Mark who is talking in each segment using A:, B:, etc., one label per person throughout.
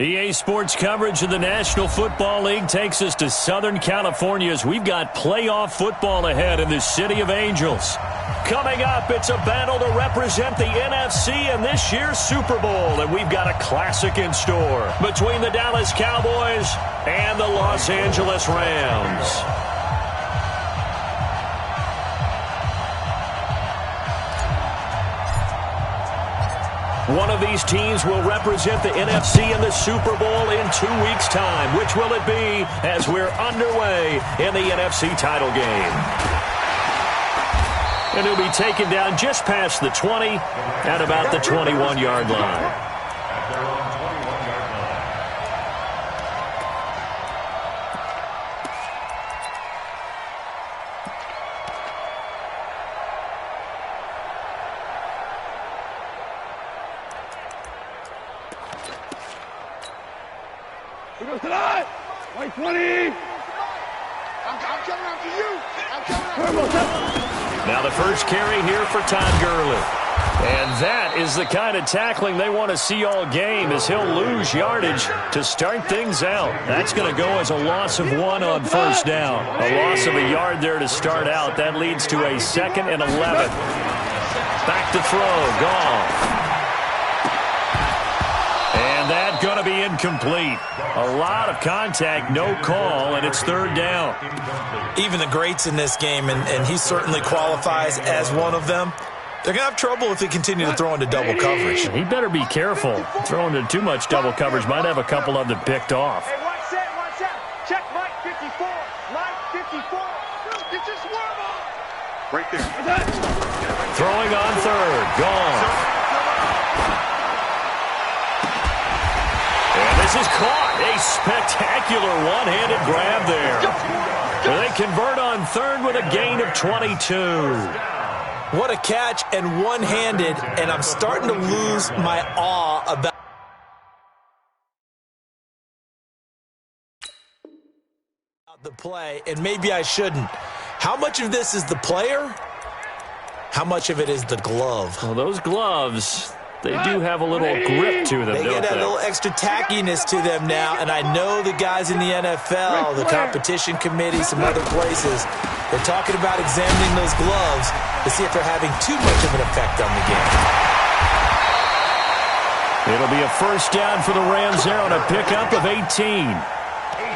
A: EA Sports coverage of the National Football League takes us to Southern California as we've got playoff football ahead in the City of Angels. Coming up, it's a battle to represent the NFC in this year's Super Bowl, and we've got a classic in store between the Dallas Cowboys and the Los Angeles Rams. One of these teams will represent the NFC in the Super Bowl in 2 weeks' time. Which will it be as we're underway in the NFC title game? And he'll be taken down just past the 20 at about the 21-yard line.
B: White 20. I'm coming after you. I'm coming after you.
A: Now the first carry here for Todd Gurley. And that is the kind of tackling they want to see all game, as he'll lose yardage to start things out. That's going to go as a loss of 1 on first down. A loss of a yard there to start out. That leads to a 2nd and 11. Back to throw. Gone. And that's going to be incomplete. A lot of contact, no call, and it's 3rd down.
C: Even the greats in this game, and he certainly qualifies as one of them, they're going to have trouble if they continue to throw into double coverage.
A: He better be careful. Throwing into too much double coverage might have a couple of them picked off.
B: Hey, watch that. Check Mike 54. Mike 54. Get your swerve on. Right there.
A: Throwing on 3rd. Gone. And this is caught. A spectacular one-handed grab there. They convert on 3rd with a gain of 22.
C: What a catch, and one-handed, and I'm starting to lose my awe about the play, and maybe I shouldn't. How much of this is the player? How much of it is the glove?
A: Well, those gloves, they do have a little grip to them,
C: They
A: don't
C: get that
A: they?
C: little extra tackiness to them now, and I know the guys in the NFL, the competition committee, some other places, they're talking about examining those gloves to see if they're having too much of an effect on the game.
A: It'll be a first down for the Rams there on a pickup of 18.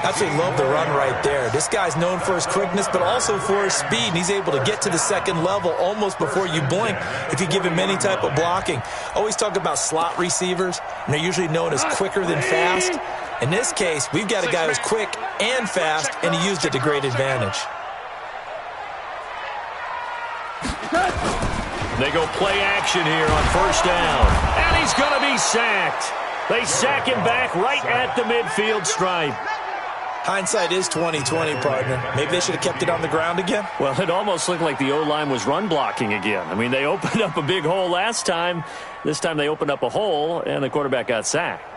C: Absolutely love the run right there. This guy's known for his quickness, but also for his speed, and he's able to get to the 2nd level almost before you blink if you give him any type of blocking. Always talk about slot receivers, and they're usually known as quicker than fast. In this case, we've got a guy who's quick and fast, and he used it to great advantage.
A: They go play action here on first down, and he's going to be sacked. They sack him back right at the midfield stripe.
C: Hindsight is 20/20, partner. Maybe they should have kept it on the ground again.
A: Well, it almost looked like the O-line was run blocking again. I mean, they opened up a big hole last time. This time they opened up a hole, and the quarterback got sacked.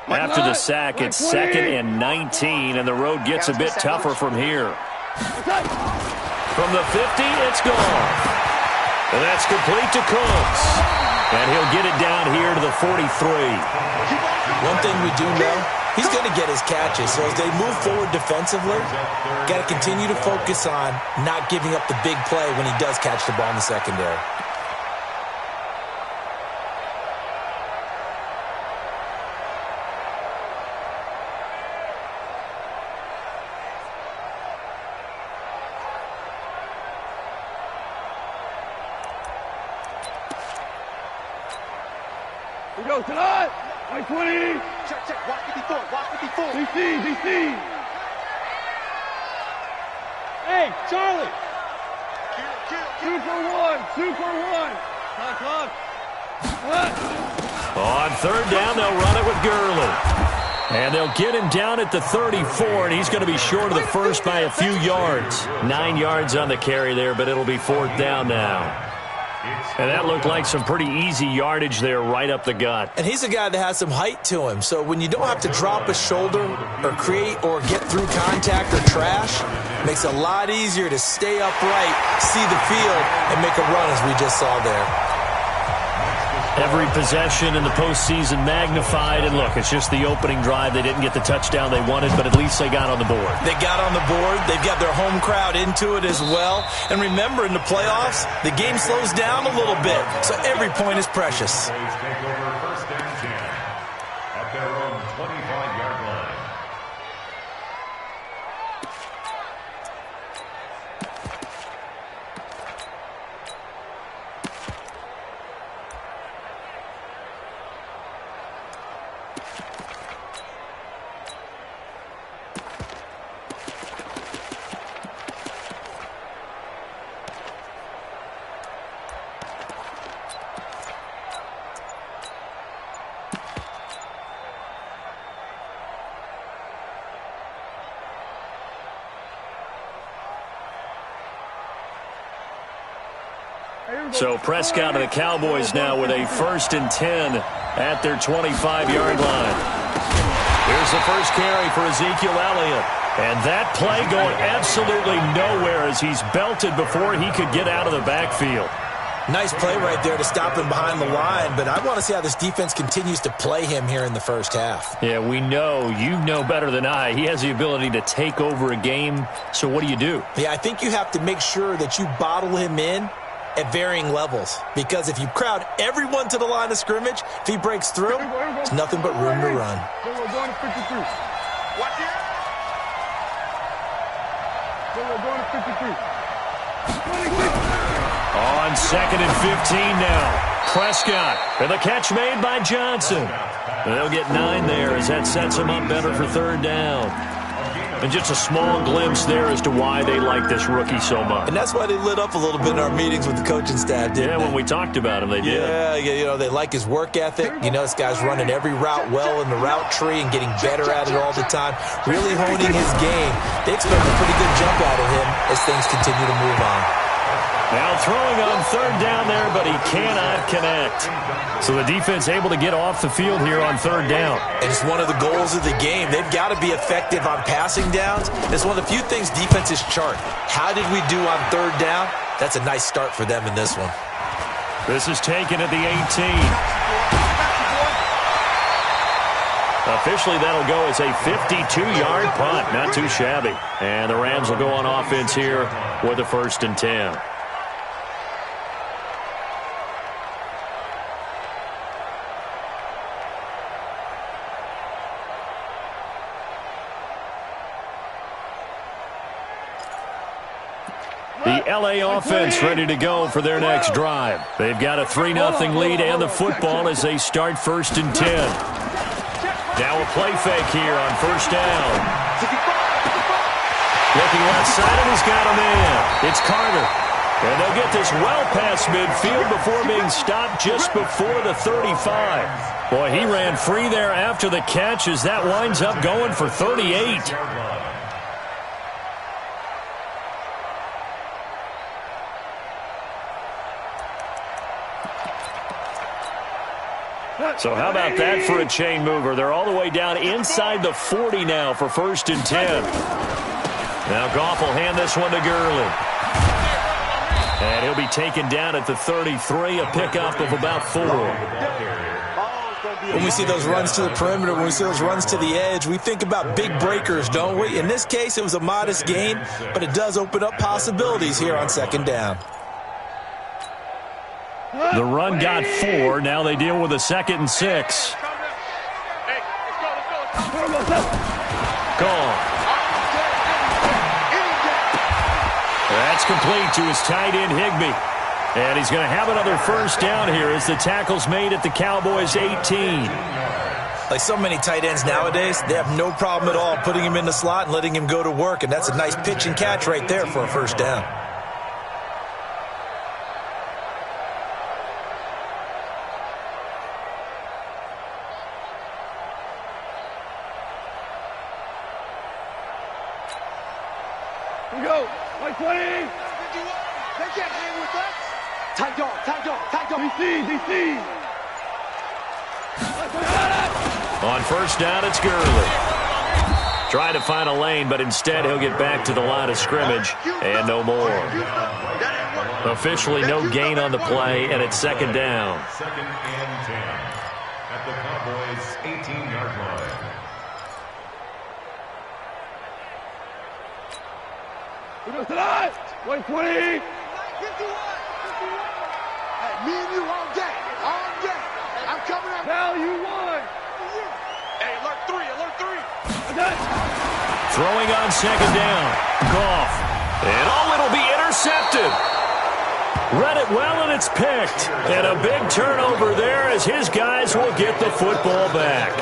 A: After the sack, it's 2nd and 19, and the road gets a bit tougher from here. From the 50, it's gone. And that's complete to Cooks. And he'll get it down here to the 43.
C: One thing we do know, he's going to get his catches. So as they move forward defensively, got to continue to focus on not giving up the big play when he does catch the ball in the secondary.
B: We go tonight. White 20. Check. Watch 54. Watch 54. DC. Hey, Charlie. Kill. 2 for 1. Clock.
A: On 3rd down, they'll run it with Gurley. And they'll get him down at the 34, and he's going to be short of the first by a few yards. 9 yards on the carry there, but it'll be 4th down now. And that looked like some pretty easy yardage there right up the gut.
C: And he's a guy that has some height to him. So when you don't have to drop a shoulder or create or get through contact or trash, it makes it a lot easier to stay upright, see the field, and make a run as we just saw there.
A: Every possession in the postseason magnified. And look, it's just the opening drive. They didn't get the touchdown they wanted, but at least they got on the board.
C: They got on the board. They've got their home crowd into it as well. And remember, in the playoffs, the game slows down a little bit. So every point is precious.
D: Take over first and 10 at their own 25-yard line.
A: So Prescott and the Cowboys now with a 1st and 10 at their 25-yard line. Here's the first carry for Ezekiel Elliott. And that play going absolutely nowhere as he's belted before he could get out of the backfield.
C: Nice play right there to stop him behind the line, but I want to see how this defense continues to play him here in the first half.
A: Yeah, we know. You know better than I. He has the ability to take over a game, so what do you do?
C: Yeah, I think you have to make sure that you bottle him in at varying levels, because if you crowd everyone to the line of scrimmage, if he breaks through, it's nothing but room to run.
B: Watch it.
A: On 2nd and 15 now. Prescott, and the catch made by Johnson. They'll get 9 there as that sets him up better for 3rd down. And just a small glimpse there as to why they like this rookie so much.
C: And that's why they lit up a little bit in our meetings with the coaching staff, didn't they?
A: When we talked about him, they did.
C: Yeah, you know, they like his work ethic. You know, this guy's running every route well in the route tree and getting better at it all the time, really honing his game. They expect a pretty good jump out of him as things continue to move on.
A: Now throwing on 3rd down there, but he cannot connect. So the defense able to get off the field here on 3rd down.
C: And it's one of the goals of the game. They've got to be effective on passing downs. It's one of the few things defenses chart. How did we do on 3rd down? That's a nice start for them in this one.
A: This is taken at the 18. Officially, that'll go as a 52-yard punt. Not too shabby. And the Rams will go on offense here with a 1st and 10. The LA offense ready to go for their next drive. They've got a 3-0 lead and the football as they start 1st and 10. Now a play fake here on 1st down. Looking left side, and he's got a man. It's Carter. And they'll get this well past midfield before being stopped just before the 35. Boy, he ran free there after the catch as that winds up going for 38. So how about that for a chain mover? They're all the way down inside the 40 now for 1st and 10. Now Goff will hand this one to Gurley. And he'll be taken down at the 33, a pickup of about 4.
C: When we see those runs to the perimeter, when we see those runs to the edge, we think about big breakers, don't we? In this case, it was a modest gain, but it does open up possibilities here on 2nd down.
A: The run got 4. Now they deal with a 2nd and 6. Gone. That's complete to his tight end, Higbee. And he's going to have another 1st down here as the tackle's made at the Cowboys' 18.
C: Like so many tight ends nowadays, they have no problem at all putting him in the slot and letting him go to work. And that's a nice pitch and catch right there for a 1st down.
B: Here we go. 20. They can't hang with us. Tight dog, tight dog, tight dog. DC.
A: On first down, it's Gurley. Trying to find a lane, but instead he'll get back to the line of scrimmage and no more. Officially no gain on the play, and it's second down.
D: Second and 10 at the Cowboys' 18-yard line.
B: We go tonight. 120. 51. Hey, me and you all day. I'm coming up. Now you won. Hey, alert 3.
A: Throwing on second down. Goff. And it'll be intercepted. Read it well, and it's picked. And a big turnover there as his guys will get the football back.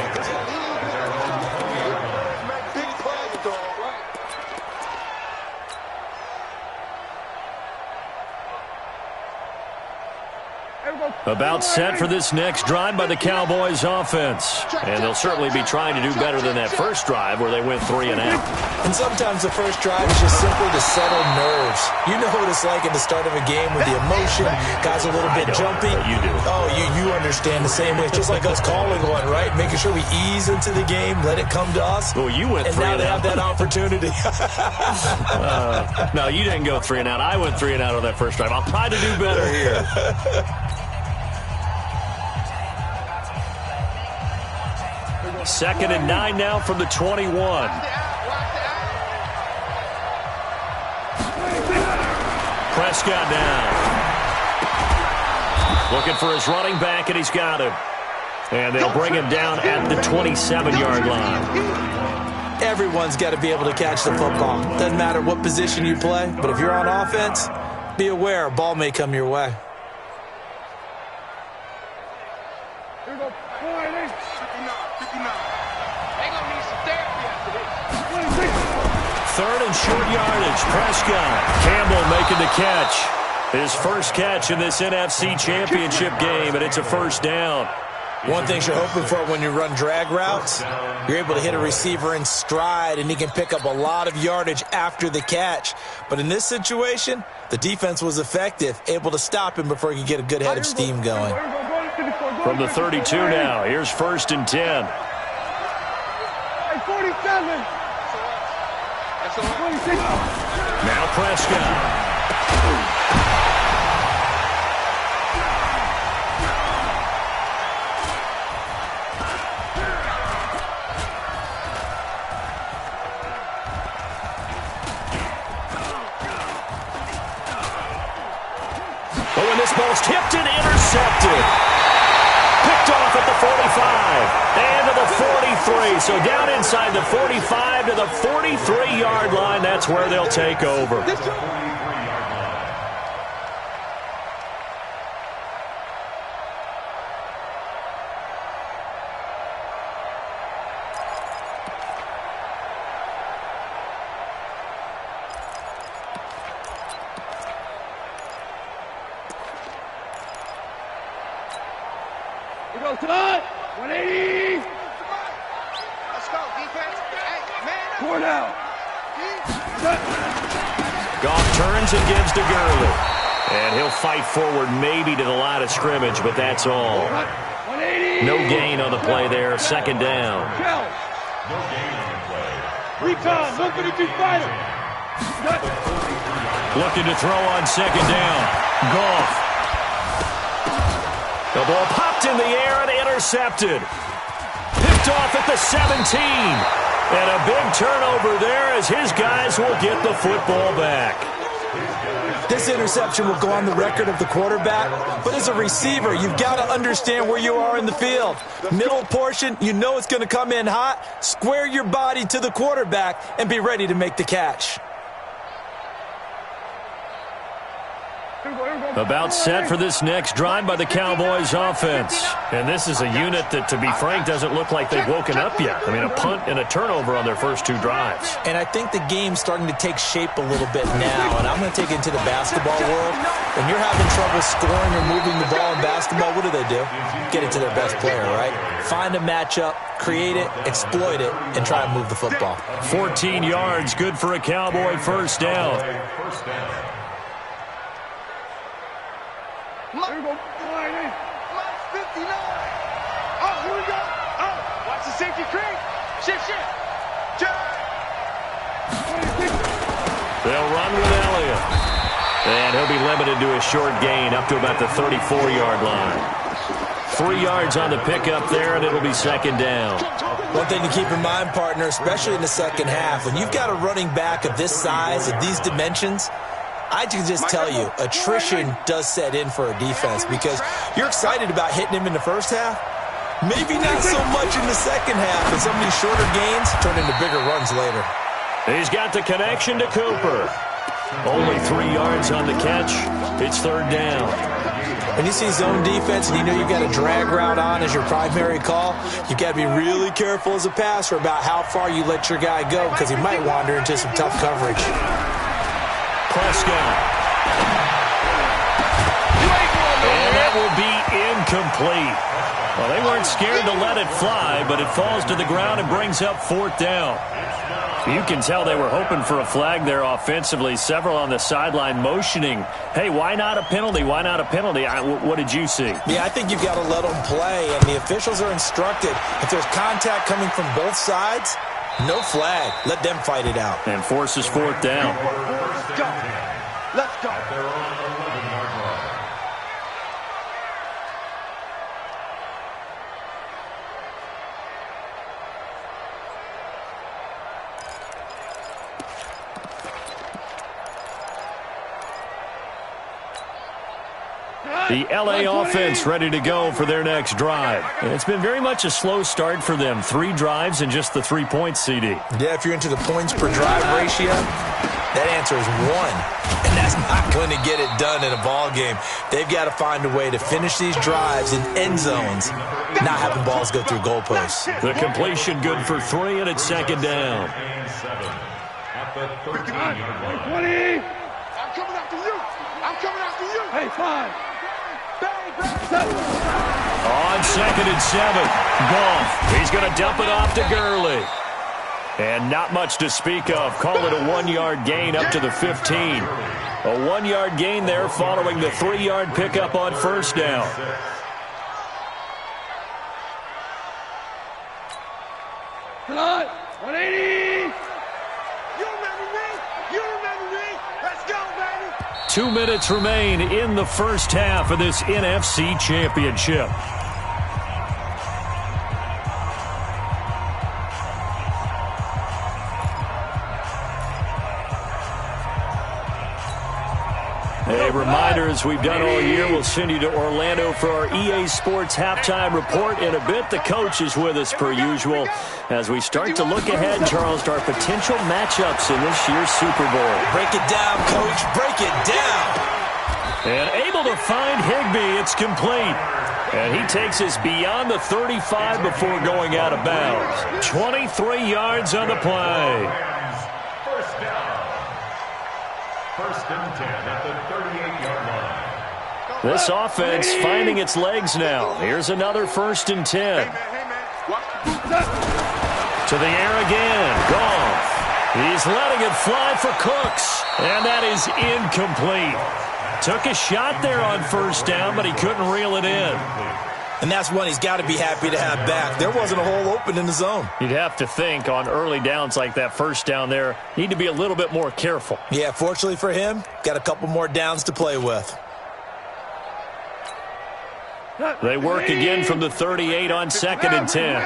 A: About set for this next drive by the Cowboys offense. And they'll certainly be trying to do better than that first drive where they went 3 and out.
C: And sometimes the first drive is just simply to settle nerves. You know what it's like at the start of a game with the emotion. Guys a little bit jumpy.
A: You do.
C: Oh, you understand the same way. It's just like us calling one, right? Making sure we ease into the game, let it come to us.
A: Well, you went 3
C: and out. And now they
A: out.
C: have that opportunity.
A: No, you didn't go 3 and out. I went 3 and out on that first drive. I'll try to do better here. Second and 9 now from the 21. Prescott down. Looking for his running back, and he's got him. And they'll bring him down at the 27-yard line.
C: Everyone's got to be able to catch the football. Doesn't matter what position you play, but if you're on offense, be aware a ball may come your way.
B: Here we go. 59. They gonna need some therapy after this.
A: 3rd and short yardage. Prescott. Campbell making the catch. His first catch in this NFC Championship game, and it's a first down.
C: One thing you're hoping for when you run drag routes, you're able to hit a receiver in stride, and he can pick up a lot of yardage after the catch. But in this situation, the defense was effective, able to stop him before he could get a good head of steam going.
A: From the 32 now, here's 1st and 10.
B: Hey, 47. That's 26.
A: Now Prescott. Oh, and this ball's tipped and intercepted. Picked off at the 45 and to the 43. So down inside the 45 to the 43-yard line. That's where they'll take over.
B: We go tonight. 180. Let's go, defense. Hey, man. 4 down.
A: Goff turns and gives to Gurley. And he'll fight forward maybe to the line of scrimmage, but that's all.
B: 180.
A: No gain on the play there. Second down.
D: No gain on the play.
B: Recon, 152 fighter.
A: Looking to throw on second down. Goff. The ball popped in the air and intercepted. Picked off at the 17. And a big turnover there as his guys will get the football back.
C: This interception will go on the record of the quarterback, but as a receiver, you've got to understand where you are in the field. Middle portion, you know it's going to come in hot. Square your body to the quarterback and be ready to make the catch.
A: About set for this next drive by the Cowboys offense. And this is a unit that, to be frank, doesn't look like they've woken up yet. I mean, a punt and a turnover on their first 2 drives.
C: And I think the game's starting to take shape a little bit now. And I'm going to take it into the basketball world. When you're having trouble scoring or moving the ball in basketball, what do? Get it to their best player, right? Find a matchup, create it, exploit it, and try and move the football.
A: 14 yards, good for a Cowboy first down. They'll run with Elliott. And he'll be limited to a short gain up to about the 34-yard line. 3 yards on the pickup there, and it'll be second down.
C: One thing to keep in mind, partner, especially in the second half, when you've got a running back of this size, of these dimensions, I can just tell you, attrition does set in for a defense because you're excited about hitting him in the first half. Maybe not so much in the second half, and some of these shorter gains turn into bigger runs later.
A: He's got the connection to Cooper. Only 3 yards on the catch. It's third down.
C: When you see zone defense and you know you've got a drag route on as your primary call, you've got to be really careful as a passer about how far you let your guy go because he might wander into some tough coverage.
A: Prescott. And that will be incomplete. Well, they weren't scared to let it fly, but it falls to the ground and brings up fourth down. You can tell they were hoping for a flag there offensively. Several on the sideline motioning, hey, why not a penalty? Why not a penalty? What did you see?
C: Yeah, I think you've got to let them play, and the officials are instructed. If there's contact coming from both sides, no flag. Let them fight it out.
A: And forces fourth down.
B: Let's go. Let's go.
A: The L.A. offense ready to go for their next drive. And it's been very much a slow start for them. 3 drives and just the 3 points, CD.
C: Yeah, if you're into the points per drive ratio, that answer is 1. And that's not going to get it done in a ball game. They've got to find a way to finish these drives in end zones, not having balls go through goalposts.
A: The completion good for 3, and it's second down.
D: At the 13-yard line.
B: 20. I'm coming after you. I'm coming after you. Hey, 5.
A: On second and 7, Goff. He's going to dump it off to Gurley. And not much to speak of. Call it a 1-yard gain up to the 15. A 1-yard gain there following the 3-yard pickup on first down.
B: Tonight, 180. You remember me? You remember me? Let's go, baby.
A: 2 minutes remain in the first half of this NFC Championship. A reminder, as we've done all year, we'll send you to Orlando for our EA Sports halftime report in a bit. The coach is with us per usual as we start to look ahead, Charles, to our potential matchups in this year's Super Bowl.
C: Break it down, Coach. Break it down.
A: And able to find Higbee. It's complete. And he takes us beyond the 35 before going out of bounds. 23 yards on the play.
D: First and 10 at the 38-yard line.
A: This offense finding its legs now. Here's another first and 10. To the air again. Goff. He's letting it fly for Cooks. And that is incomplete. Took a shot there on first down, but he couldn't reel it in.
C: And that's one he's got to be happy to have back. There wasn't a hole open in the zone.
A: You'd have to think on early downs like that first down there, need to be a little bit more careful.
C: Yeah, fortunately for him, got a couple more downs to play with.
A: They work again from the 38 on second and 10.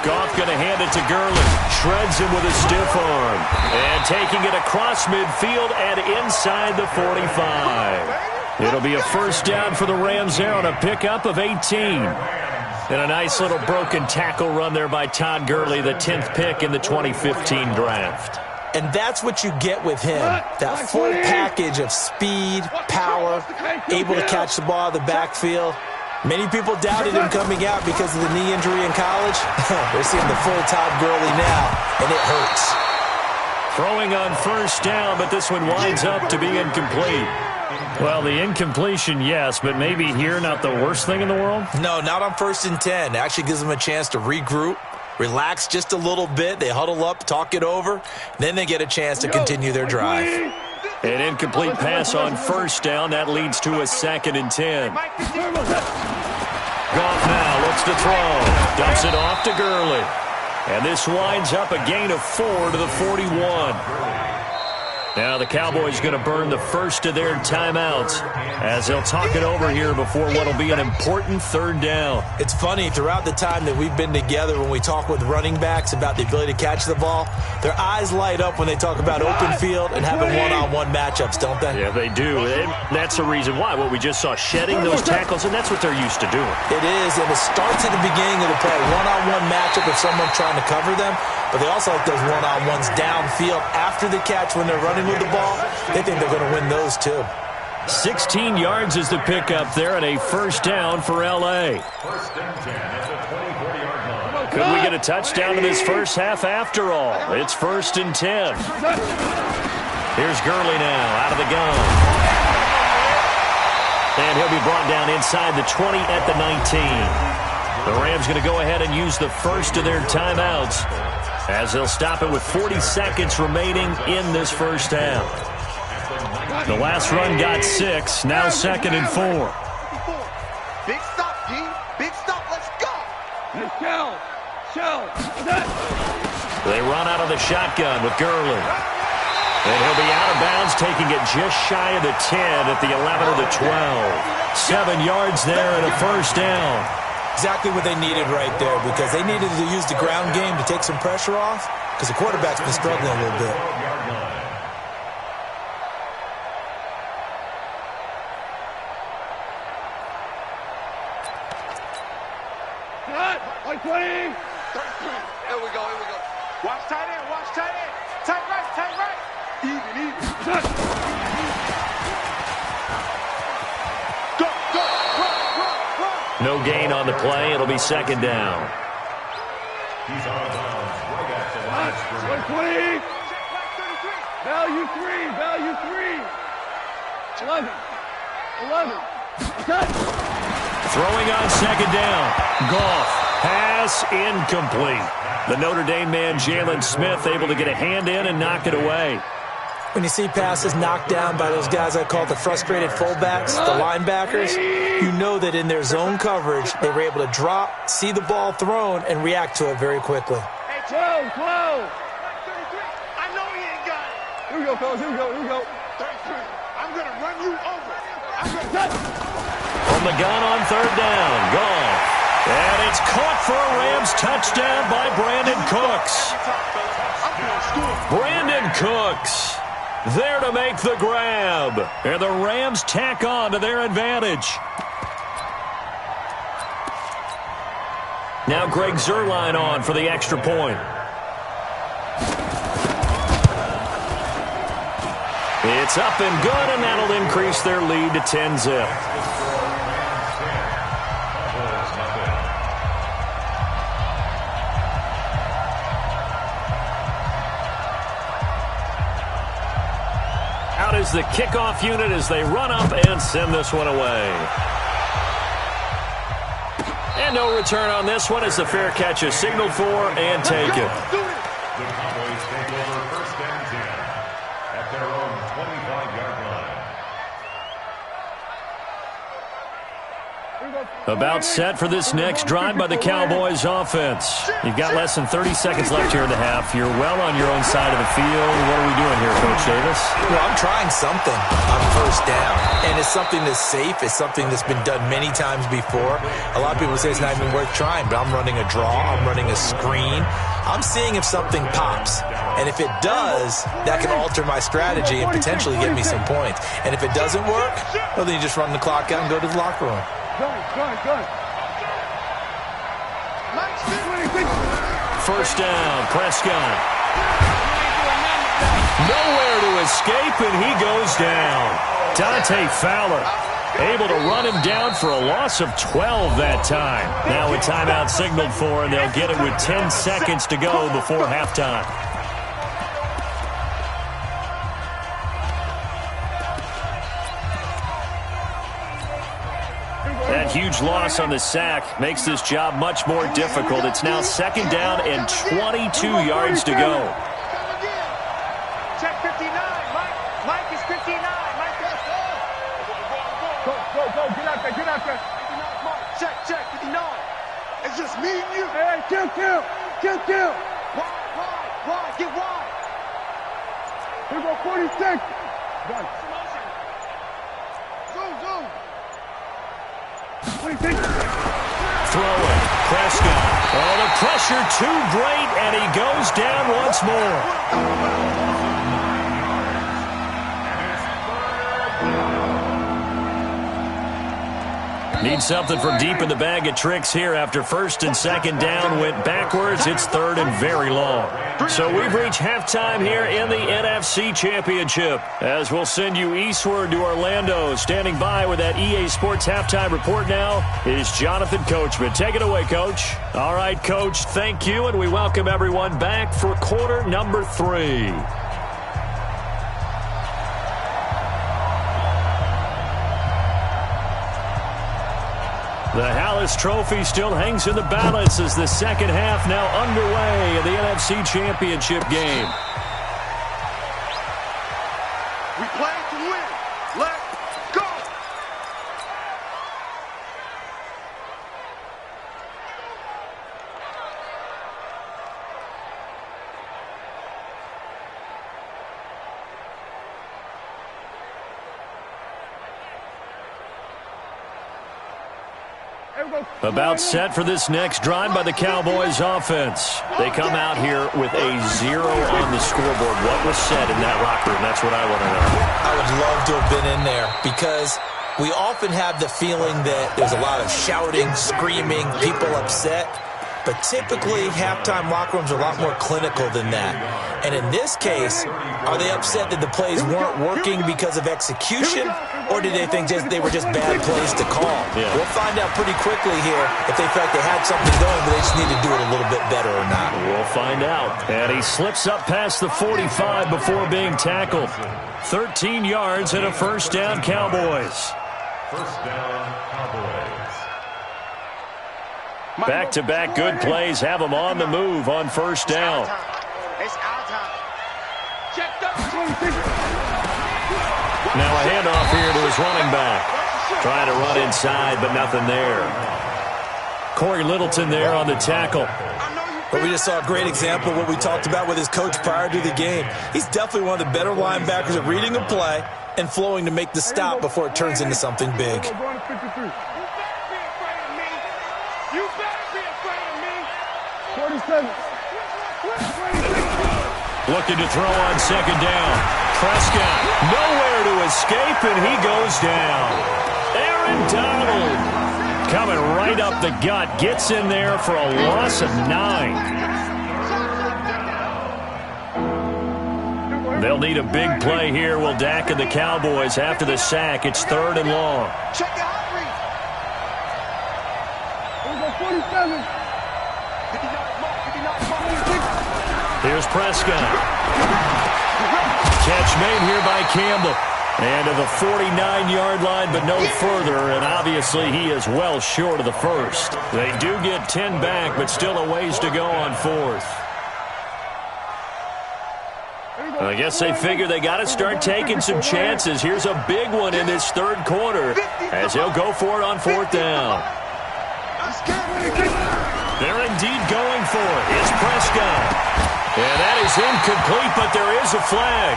A: Goff going to hand it to Gurley. Shreds him with a stiff arm. And taking it across midfield and inside the 45. It'll be a first down for the Rams there on a pickup of 18. And a nice little broken tackle run there by Todd Gurley, the 10th pick in the 2015 draft.
C: And that's what you get with him, that full package of speed, power, able to catch the ball out of the backfield. Many people doubted him coming out because of the knee injury in college. They're seeing the full Todd Gurley now, and it hurts.
A: Throwing on first down, but this one winds up to be incomplete. Well, the incompletion, yes, but maybe here not the worst thing in the world?
C: No, not on first and 10. It actually gives them a chance to regroup, relax just a little bit. They huddle up, talk it over. Then they get a chance to continue their drive.
A: An incomplete pass on first down. That leads to a second and 10. Goff now looks to throw. Dumps it off to Gurley. And this winds up a gain of 4 to the 41. Now the Cowboys going to burn the first of their timeouts as they'll talk it over here before what will be an important third down.
C: It's funny, throughout the time that we've been together, when we talk with running backs about the ability to catch the ball, their eyes light up when they talk about open field and having one-on-one matchups, don't they?
A: Yeah, they do. And that's the reason why. What we just saw, shedding those tackles, and that's what they're used to doing.
C: It is, and it starts at the beginning of the play. One-on-one matchup if someone's trying to cover them, but they also like those one-on-ones downfield after the catch when they're running with the ball. They think they're going to win those too.
A: 16 yards is the pickup there and a first down for L.A.
D: First and 10 at the 24-yard line.
A: Could we get a touchdown in this first half after all? It's first and 10. Here's Gurley now out of the gun. And he'll be brought down inside the 20 at the 19. The Rams going to go ahead and use the first of their timeouts as they'll stop it with 40 seconds remaining in this first half. The last run got 6, now second and 4.
B: Big stop, G. Big stop, let's go. Shell.
A: They run out of the shotgun with Gurley. And he'll be out of bounds, taking it just shy of the 10 at the 11 or the 12. 7 yards there and a first down.
C: Exactly what they needed right there, because they needed to use the ground game to take some pressure off, because the quarterback's been struggling a little bit.
B: Like 20. 33. Here we go. Watch tight end. Tight right. Even. Go. Run.
A: No gain on the play. It'll be second down.
D: He's out of bounds right at the line of scrimmage.
B: 20. Value 3. 11.
A: Throwing on second down. Goff. Pass incomplete. The Notre Dame man, Jalen Smith, able to get a hand in and knock it away.
C: When you see passes knocked down by those guys I call the frustrated fullbacks, the linebackers, you know that in their zone coverage, they were able to drop, see the ball thrown, and react to it very quickly.
B: Hey, 12. 33. I know he ain't got it. Here we go, fellas. Here we go. 33. I'm going to run you over.
A: From the gun on third down. Goff. And it's caught for a Rams touchdown by Brandon Cooks. Brandon Cooks there to make the grab. And the Rams tack on to their advantage. Now Greg Zuerlein on for the extra point. It's up and good, and that'll increase their lead to 10-zip. Out is the kickoff unit as they run up and send this one away. And no return on this one as the fair catch is signaled for and taken.
D: The Cowboys take over first and 10 at their own 25-yard line.
A: About set for this next drive by the Cowboys offense. You've got less than 30 seconds left here in the half. You're well on your own side of the field. What are we doing here, Coach Davis?
C: Well, I'm trying something on first down, and it's something that's safe. It's something that's been done many times before. A lot of people say it's not even worth trying, but I'm running a draw. I'm running a screen. I'm seeing if something pops, and if it does, that can alter my strategy and potentially get me some points. And if it doesn't work, well, then you just run the clock out and go to the locker room.
B: Gun.
A: First down, Prescott. Nowhere to escape, and he goes down. Dante Fowler able to run him down for a loss of 12 that time. Now a timeout signaled for, and they'll get it with 10 seconds to go before halftime. That huge loss on the sack makes this job much more difficult. It's now second down and 22 yards to go.
B: Check 59. Mike is 59. Mike is go. Get out there. Check. 59. Hey, kill. Wide, get wide. Here we go, 46. Done. Zoom. 26.
A: Throwing. Prescott. Oh, the pressure too great, and he goes down once more. Need something from deep in the bag of tricks here after first and second down went backwards. It's third and very long. So we've reached halftime here in the NFC Championship. As we'll send you eastward to Orlando. Standing by with that EA Sports halftime report now is Jonathan Coachman. Take it away, Coach. All right, Coach, thank you, and we welcome everyone back for quarter number 3. The Hallis Trophy still hangs in the balance as the second half now underway in the NFC Championship game.
B: We play to win. Let's go.
A: About set for this next drive by the Cowboys offense. They come out here with a 0 on the scoreboard. What was said in that locker room? That's what I want to know.
C: I would love to have been in there because we often have the feeling that there's a lot of shouting, screaming, people upset. But typically, halftime locker rooms are a lot more clinical than that. And in this case, are they upset that the plays weren't working because of execution, or did they think they were just bad plays to call?
A: Yeah.
C: We'll find out pretty quickly here if they felt like they had something going, but they just need to do it a little bit better or not.
A: We'll find out. And he slips up past the 45 before being tackled. 13 yards and a first down, Cowboys.
D: First down, Cowboys.
A: Back-to-back good plays have them on the move on first down.
B: It's our time. Checked up.
A: Now a handoff here to his running back. Trying to run inside, but nothing there. Corey Littleton there on the tackle.
C: But we just saw a great example of what we talked about with his coach prior to the game. He's definitely one of the better linebackers at reading a play and flowing to make the stop before it turns into something big.
B: You better be afraid of me. 47.
A: Looking to throw on second down. Prescott nowhere to escape, and he goes down. Aaron Donald coming right up the gut. Gets in there for a loss of 9. They'll need a big play here. Will Dak and the Cowboys after the sack. It's third and long.
B: Check the hot read. 47.
A: Here's Prescott. Catch made here by Campbell. And to the 49-yard line, but no further. And obviously he is well short of the first. They do get 10 back, but still a ways to go on fourth. I guess they figure they got to start taking some chances. Here's a big one in this third quarter as he'll go for it on fourth down. They're indeed going for it. It's Prescott. And that is incomplete, but there is a flag.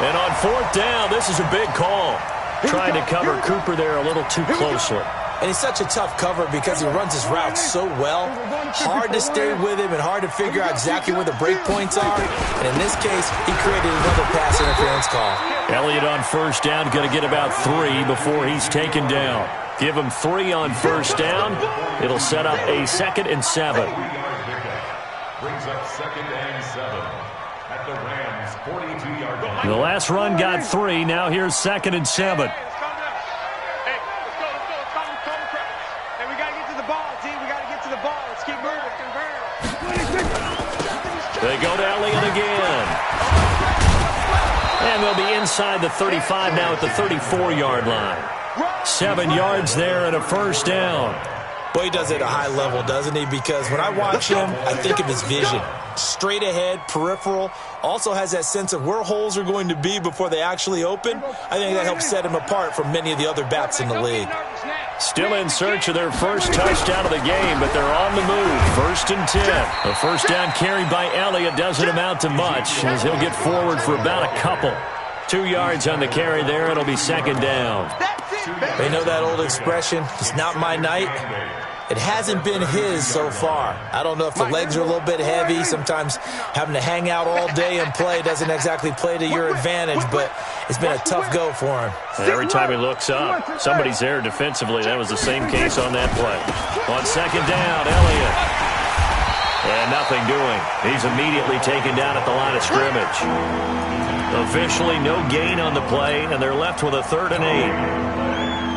A: And on fourth down, this is a big call. Trying to cover Cooper there a little too closely.
C: And he's such a tough cover because he runs his routes so well. Hard to stay with him and hard to figure out exactly where the break points are. And in this case, he created another pass interference call.
A: Elliott on first down, going to get about 3 before he's taken down. Give him 3 on first down. It'll set up a 2nd and 7.
D: Brings up 2nd and 7 at the Rams' 42-yard line.
A: The last run got 3. Now here's 2nd and 7. They go to Elliott again. And they'll be inside the 35 now at the 34-yard line. 7 yards there and a first down.
C: Boy, he does it at a high level, doesn't he? Because when I watch him, I think of his vision. Straight ahead, peripheral. Also has that sense of where holes are going to be before they actually open. I think that helps set him apart from many of the other backs in the league.
A: Still in search of their first touchdown of the game, but they're on the move. 1st and 10. A first down carry by Elliott doesn't amount to much, as he'll get forward for about a couple. 2 yards on the carry there. It'll be 2nd down.
C: They know that old expression, it's not my night. It hasn't been his so far. I don't know if the legs are a little bit heavy. Sometimes having to hang out all day and play doesn't exactly play to your advantage, but it's been a tough go for him.
A: And every time he looks up, somebody's there defensively. That was the same case on that play. On 2nd down, Elliott. And nothing doing. He's immediately taken down at the line of scrimmage. Officially no gain on the play, and they're left with a 3rd and 8.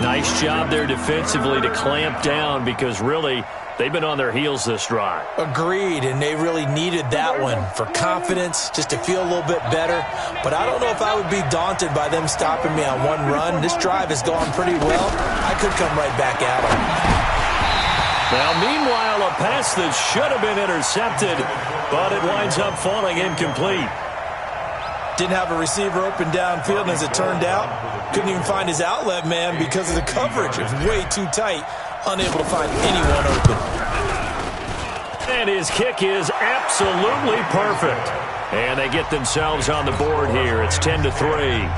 A: Nice job there defensively to clamp down, because really they've been on their heels this drive.
C: Agreed, and they really needed that one for confidence, just to feel a little bit better. But I don't know if I would be daunted by them stopping me on one run. This drive has gone pretty well. I could come right back at them.
A: Now, meanwhile, a pass that should have been intercepted, but it winds up falling incomplete.
C: Didn't have a receiver open downfield, and as it turned out, couldn't even find his outlet man because of the coverage. It was way too tight, unable to find anyone open.
A: And his kick is absolutely perfect. And they get themselves on the board here. It's 10-3.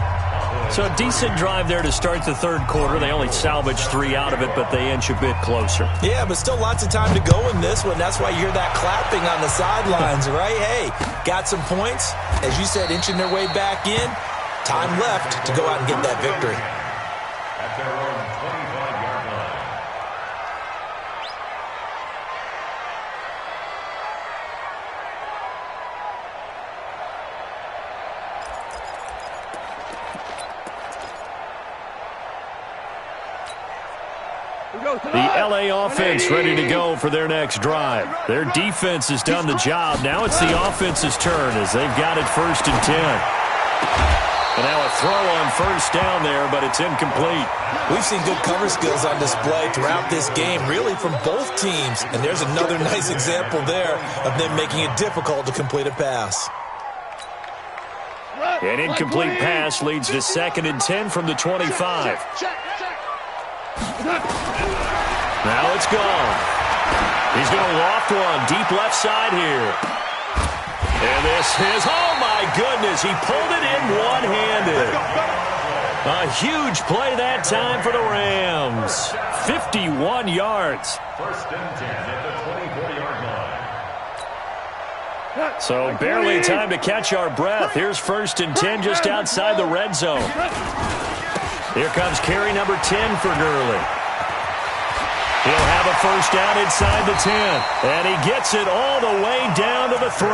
A: So a decent drive there to start the 3rd quarter. They only salvaged 3 out of it, but they inch a bit closer.
C: Yeah, but still lots of time to go in this one. That's why you hear that clapping on the sidelines, right? Hey, got some points. As you said, inching their way back in. Time left to go out and get that victory.
D: At their own 25-yard line.
A: The LA offense ready to go for their next drive. Their defense has done the job. Now it's the offense's turn as they've got it 1st and 10. And now a throw on 1st down there, but it's incomplete.
C: We've seen good cover skills on display throughout this game, really from both teams. And there's another nice example there of them making it difficult to complete a pass.
A: An incomplete pass leads to 2nd and 10 from the 25. Now it's gone. He's going to loft one deep left side here. And this is, oh my goodness, he pulled it in one-handed. A huge play that time for the Rams. 51 yards.
D: 1st and 10 at the 24-yard line.
A: So barely time to catch our breath. Here's 1st and 10 just outside the red zone. Here comes carry number 10 for Gurley. He'll have a 1st down inside the 10. And he gets it all the way down to the 3.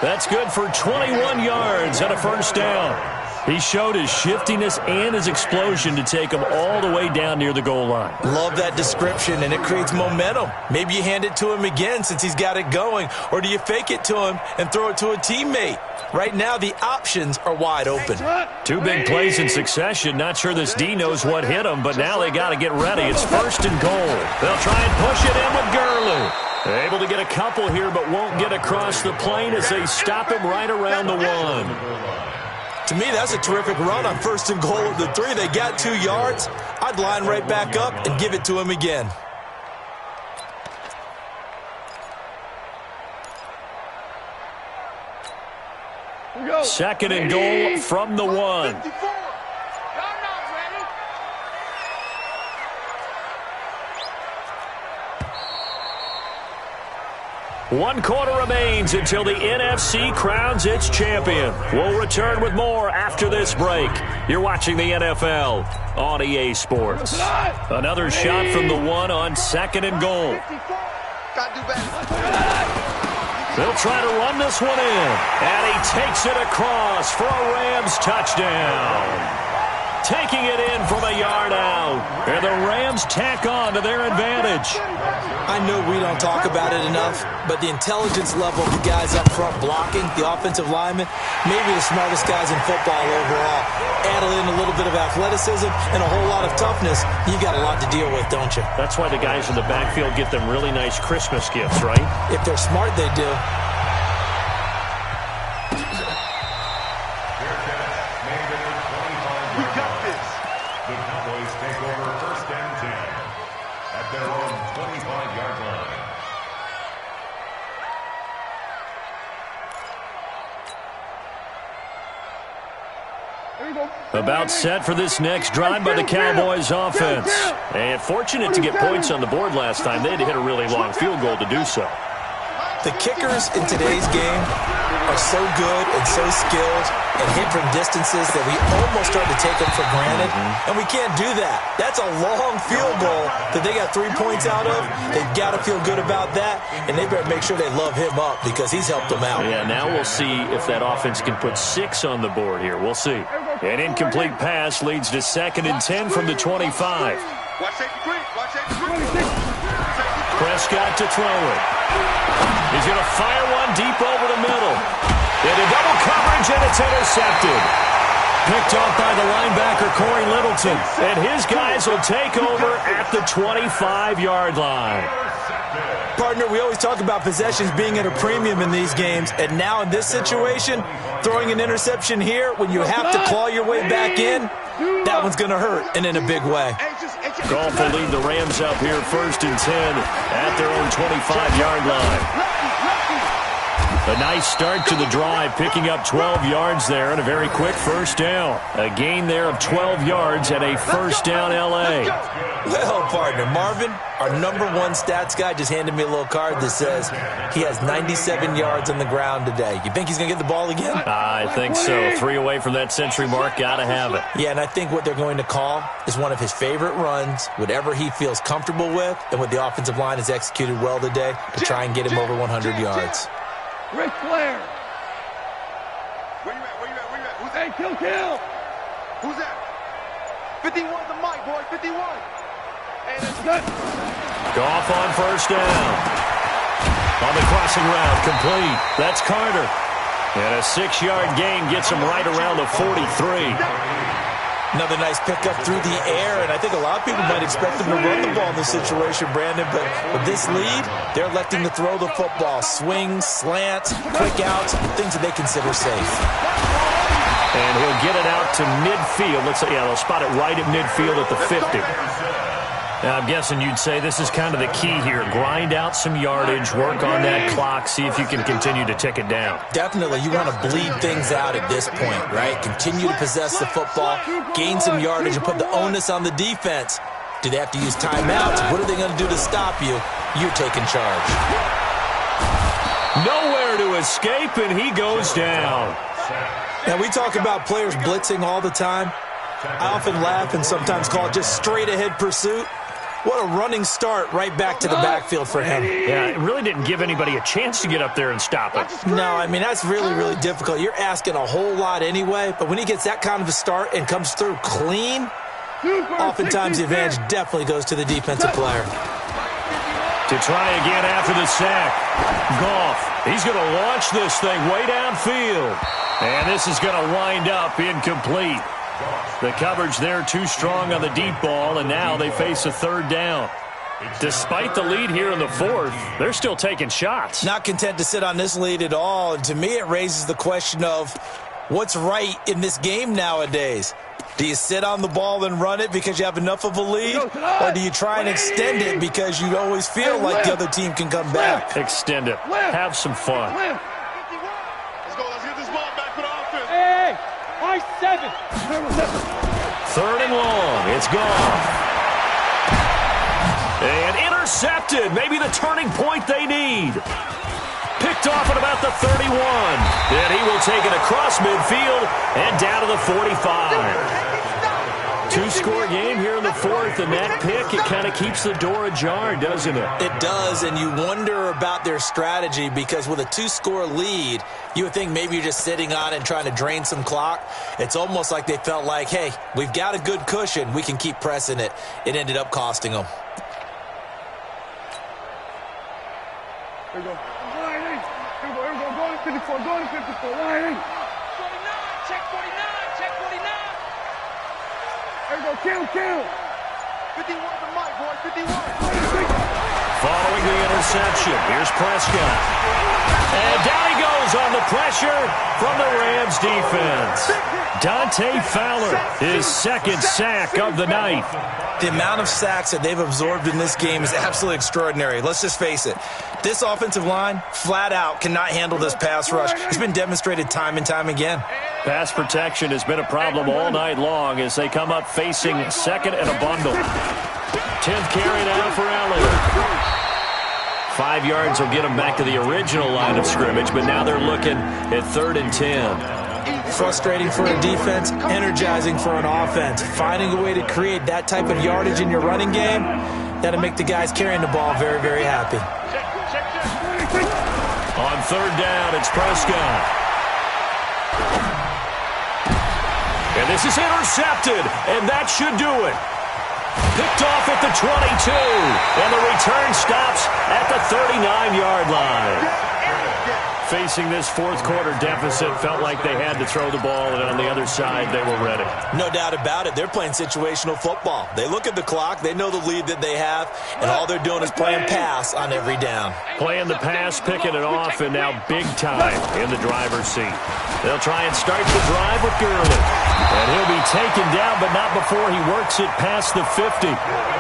A: That's good for 21 yards and a 1st down. He showed his shiftiness and his explosion to take him all the way down near the goal line.
C: Love that description, and it creates momentum. Maybe you hand it to him again since he's got it going, or do you fake it to him and throw it to a teammate? Right now, the options are wide open.
A: 2 big plays in succession. Not sure this D knows what hit him, but now they got to get ready. It's 1st and goal. They'll try and push it in with Gurley. Able to get a couple here, but won't get across the plane as they stop him right around the 1.
C: To me, that's a terrific run on 1st and goal at the 3. They got 2 yards. I'd line right back up and give it to him again.
A: Second and goal from the 1. One quarter remains until the NFC crowns its champion. We'll return with more after this break. You're watching the NFL on EA Sports. Another shot from the 1 on 2nd and goal. They'll try to run this one in. And he takes it across for a Rams touchdown. Taking it in from a yard out. And the Rams tack on to their advantage.
C: I know we don't talk about it enough, but the intelligence level of the guys up front blocking, the offensive linemen, maybe the smartest guys in football overall. Add in a little bit of athleticism and a whole lot of toughness, you got a lot to deal with, don't you?
A: That's why the guys in the backfield get them really nice Christmas gifts, right?
C: If they're smart, they do.
D: The Cowboys take over 1st and
A: About set for this next drive by the Cowboys offense. And fortunate to get points on the board last time. They had to hit a really long field goal to do so.
C: The kickers in today's game are so good and so skilled and hit from distances that we almost start to take them for granted. And we can't do that. That's a long field goal that they got 3 points out of. They've got to feel good about that, and they better make sure they love him up because he's helped them out.
A: Yeah, now we'll see if that offense can put 6 on the board here. We'll see. An incomplete pass leads to 2nd and 10 from the 25. Prescott to throw it. He's going to fire one deep over the middle. Into double coverage, and it's intercepted. Picked off by the linebacker, Corey Littleton. And his guys will take over at the 25-yard line.
C: Partner, we always talk about possessions being at a premium in these games, and now in this situation, throwing an interception here when you have to claw your way back in, that one's going to hurt, and in a big way.
A: Goff will lead the Rams up here 1st and 10 at their own 25-yard line. A nice start to the drive, picking up 12 yards there and a very quick first down. A gain there of 12 yards and a first down L.A.
C: Well, partner, Marvin, our #1 stats guy, just handed me a little card that says he has 97 yards on the ground today. You think he's going to get the ball again?
A: I think so. 3 away from that century mark. Got to have it.
C: Yeah, and I think what they're going to call is one of his favorite runs, whatever he feels comfortable with, and what the offensive line has executed well today to try and get him over 100 yards.
B: Ric Flair. Where you at? Who's that? Hey, kill. Who's that? 51 the mic, boy. 51. Hey, that's good.
A: Goff on first down. On the crossing route, complete. That's Carter. And a 6-yard gain gets him right around the 43.
C: Another nice pickup through the air, and I think a lot of people might expect them to run the ball in this situation, Brandon, but with this lead, they're electing to throw the football. Swings, slants, quick outs, things that they consider safe.
A: And he'll get it out to midfield. Looks like, yeah, they'll spot it right at midfield at the 50. Now, I'm guessing you'd say this is kind of the key here. Grind out some yardage, work on that clock, see if you can continue to tick it down.
C: Definitely, you want to bleed things out at this point, right? Continue to possess the football, gain some yardage, and put the onus on the defense. Do they have to use timeouts? What are they going to do to stop you? You're taking charge.
A: Nowhere to escape, and he goes down.
C: Now, we talk about players blitzing all the time. I often laugh and sometimes call it just straight-ahead pursuit. What a running start right back to the backfield for him.
A: Yeah, it really didn't give anybody a chance to get up there and stop it.
C: No, I mean, that's really, really difficult. You're asking a whole lot anyway, but when he gets that kind of a start and comes through clean, oftentimes the advantage definitely goes to the defensive player.
A: To try again after the sack. Goff, he's going to launch this thing way downfield. And this is going to wind up incomplete. The coverage there too strong on the deep ball, and now they face a 3rd down. Despite the lead here in the 4th, they're still taking shots.
C: Not content to sit on this lead at all, and to me it raises the question of what's right in this game nowadays. Do you sit on the ball and run it because you have enough of a lead, or do you try and extend it because you always feel like the other team can come back?
A: Extend it. Have some fun.
B: Let's get this ball back for the offense. Hey! 7.
A: 3rd and long. It's gone. And intercepted. Maybe the turning point they need. Picked off at about the 31. And he will take it across midfield and down to the 45. 2-score game here in the 4th, and that pick, it kind of keeps the door ajar, doesn't it?
C: It does, and you wonder about their strategy because with a 2-score lead, you would think maybe you're just sitting on it and trying to drain some clock. It's almost like they felt like, hey, we've got a good cushion. We can keep pressing it. It ended up costing them.
B: Here we go. Here we go. Go to 54. Go to 54. 49. Check 49. Check 49. There we go. Kill. 51 the mic, boy. 51.
A: Following the interception, here's Prescott. And down he goes on the pressure from the Rams defense. Dante Fowler, his 2nd sack of the night.
C: The amount of sacks that they've absorbed in this game is absolutely extraordinary. Let's just face it. This offensive line, flat out, cannot handle this pass rush. It's been demonstrated time and time again.
A: Pass protection has been a problem all night long as they come up facing second and a bundle. 10th carry now for Elliott. 5 yards will get them back to the original line of scrimmage, but now they're looking at 3rd and 10.
C: Frustrating for a defense, energizing for an offense. Finding a way to create that type of yardage in your running game, that'll make the guys carrying the ball very, very happy.
A: On 3rd down, it's Prescott. And this is intercepted, and that should do it. Picked off at the 22, and the return stops at the 39-yard line. Facing this fourth quarter deficit, felt like they had to throw the ball, and on the other side, they were ready.
C: No doubt about it. They're playing situational football. They look at the clock, they know the lead that they have, and all they're doing is playing pass on every down.
A: Playing the pass, picking it off, and now big time in the driver's seat. They'll try and start the drive with Gurley. And he'll be taken down, but not before he works it past the 50.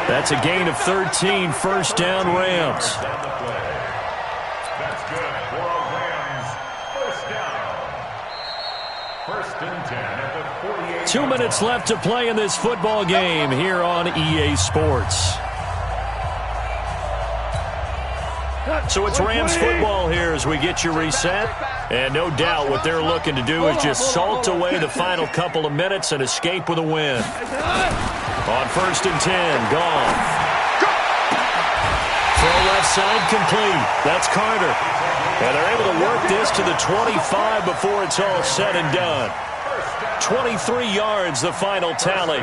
A: That's a gain of 13, first down Rams.
D: That's good for a Rams first down. 1st and 10 at the 48.
A: 2 minutes left to play in this football game here on EA Sports. So it's Rams football here as we get you reset. And no doubt what they're looking to do is just salt away the final couple of minutes and escape with a win. On 1st and 10, Goff. Throw left side complete. That's Carter. And they're able to work this to the 25 before it's all said and done. 23 yards, the final tally.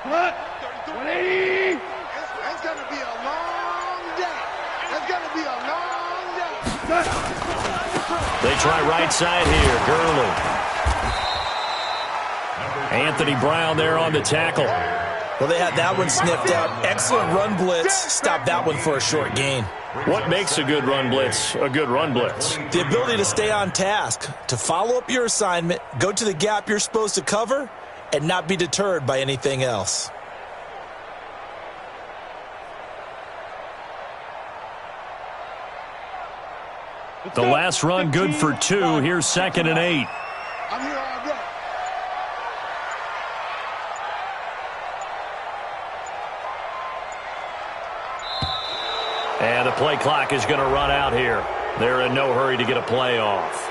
B: What? 180. It's going to be a long day. It's going to be a long day.
A: They try right side here. Gurley. Anthony Brown there on the tackle.
C: Well, they had that one sniffed out. Excellent run blitz. Stopped that one for a short gain.
A: What makes a good run blitz a good run blitz?
C: The ability to stay on task, to follow up your assignment, go to the gap you're supposed to cover, and not be deterred by anything else.
A: The last run good for 2. Here's 2nd and 8.
B: I'm here all day.
A: And the play clock is going to run out here. They're in no hurry to get a play off.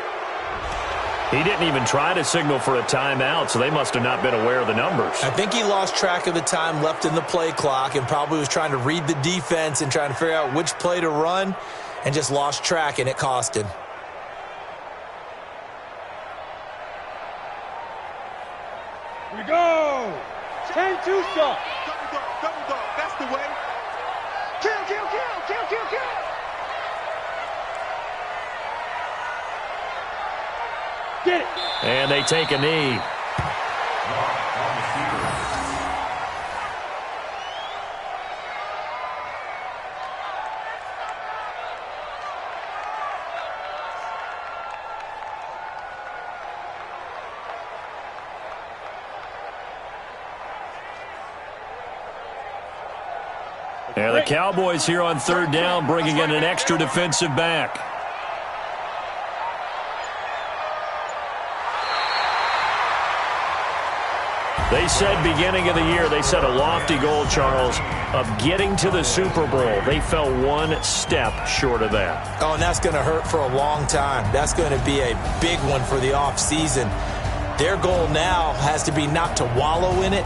A: He didn't even try to signal for a timeout, so they must have not been aware of the numbers.
C: I think he lost track of the time left in the play clock and probably was trying to read the defense and trying to figure out which play to run and just lost track, and it cost him.
B: Here we go. 10-2 stop. Double dog. That's the way. Kill, kill, kill, kill, kill, kill. Get it.
A: And they take a knee. And the Cowboys here on 3rd down, bringing in an extra defensive back. They said beginning of the year, they set a lofty goal, Charles, of getting to the Super Bowl. They fell one step short of that.
C: Oh, and that's going to hurt for a long time. That's going to be a big one for the offseason. Their goal now has to be not to wallow in it,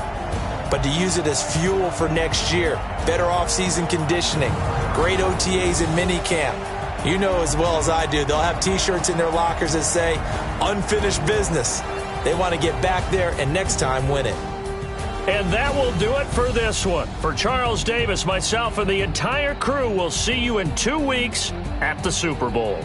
C: but to use it as fuel for next year. Better offseason conditioning, great OTAs and minicamp. You know as well as I do, they'll have T-shirts in their lockers that say, unfinished business. They want to get back there and next time win it.
A: And that will do it for this one. For Charles Davis, myself, and the entire crew, we'll see you in 2 weeks at the Super Bowl.